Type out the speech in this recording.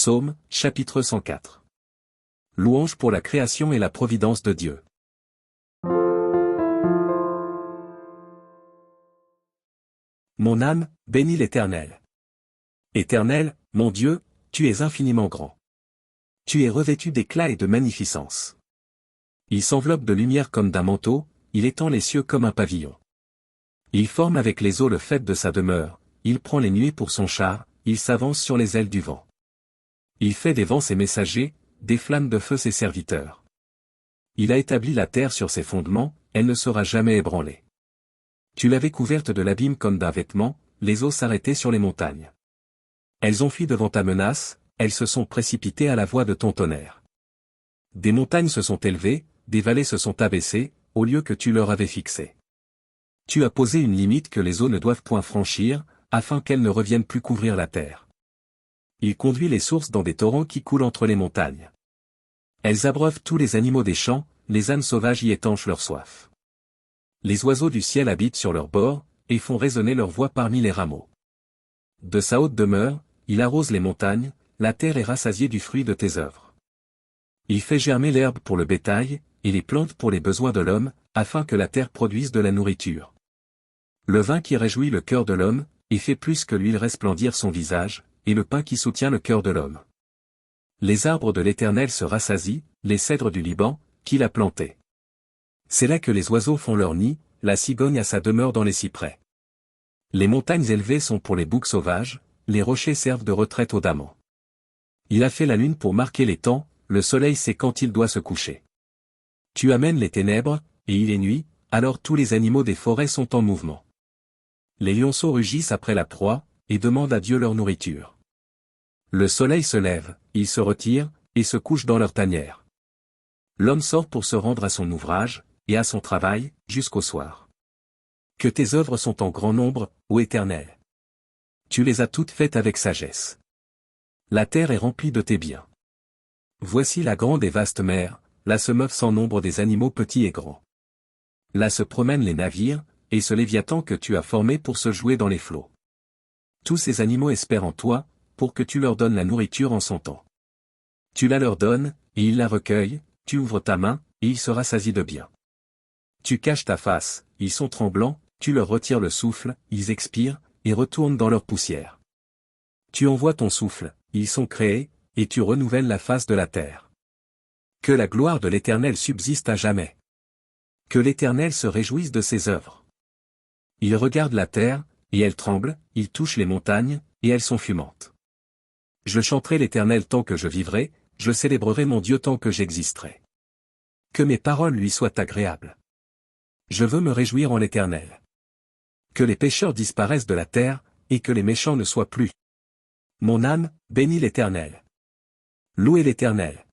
Psaume, chapitre 104. Louange pour la création et la providence de Dieu. Mon âme, bénis l'Éternel. Éternel, mon Dieu, tu es infiniment grand. Tu es revêtu d'éclat et de magnificence. Il s'enveloppe de lumière comme d'un manteau, il étend les cieux comme un pavillon. Il forme avec les eaux le faîte de sa demeure, il prend les nuées pour son char, il s'avance sur les ailes du vent. Il fait des vents ses messagers, des flammes de feu ses serviteurs. Il a établi la terre sur ses fondements, elle ne sera jamais ébranlée. Tu l'avais couverte de l'abîme comme d'un vêtement, les eaux s'arrêtaient sur les montagnes. Elles ont fui devant ta menace, elles se sont précipitées à la voix de ton tonnerre. Des montagnes se sont élevées, des vallées se sont abaissées, au lieu que tu leur avais fixé. Tu as posé une limite que les eaux ne doivent point franchir, afin qu'elles ne reviennent plus couvrir la terre. Il conduit les sources dans des torrents qui coulent entre les montagnes. Elles abreuvent tous les animaux des champs, les ânes sauvages y étanchent leur soif. Les oiseaux du ciel habitent sur leurs bords, et font résonner leur voix parmi les rameaux. De sa haute demeure, il arrose les montagnes, la terre est rassasiée du fruit de tes œuvres. Il fait germer l'herbe pour le bétail, et les plantes pour les besoins de l'homme, afin que la terre produise de la nourriture. Le vin qui réjouit le cœur de l'homme, et fait plus que l'huile resplendir son visage, et le pain qui soutient le cœur de l'homme. Les arbres de l'Éternel se rassasient, les cèdres du Liban, qu'il a plantés. C'est là que les oiseaux font leur nid, la cigogne a sa demeure dans les cyprès. Les montagnes élevées sont pour les boucs sauvages, les rochers servent de retraite aux damans. Il a fait la lune pour marquer les temps, le soleil sait quand il doit se coucher. Tu amènes les ténèbres, et il est nuit, alors tous les animaux des forêts sont en mouvement. Les lionceaux rugissent après la proie, et demandent à Dieu leur nourriture. Le soleil se lève, il se retire, et se couche dans leur tanière. L'homme sort pour se rendre à son ouvrage, et à son travail, jusqu'au soir. Que tes œuvres sont en grand nombre, ô Éternel. Tu les as toutes faites avec sagesse. La terre est remplie de tes biens. Voici la grande et vaste mer, là se meuvent sans nombre des animaux petits et grands. Là se promènent les navires, et ce léviathan que tu as formé pour se jouer dans les flots. Tous ces animaux espèrent en toi, pour que tu leur donnes la nourriture en son temps. Tu la leur donnes, et ils la recueillent, tu ouvres ta main, et ils se rassasient de bien. Tu caches ta face, ils sont tremblants, tu leur retires le souffle, ils expirent, et retournent dans leur poussière. Tu envoies ton souffle, ils sont créés, et tu renouvelles la face de la terre. Que la gloire de l'Éternel subsiste à jamais. Que l'Éternel se réjouisse de ses œuvres. Il regarde la terre, et elle tremble, il touche les montagnes, et elles sont fumantes. Je chanterai l'Éternel tant que je vivrai, je célébrerai mon Dieu tant que j'existerai. Que mes paroles lui soient agréables. Je veux me réjouir en l'Éternel. Que les pécheurs disparaissent de la terre, et que les méchants ne soient plus. Mon âme, bénis l'Éternel. Louez l'Éternel.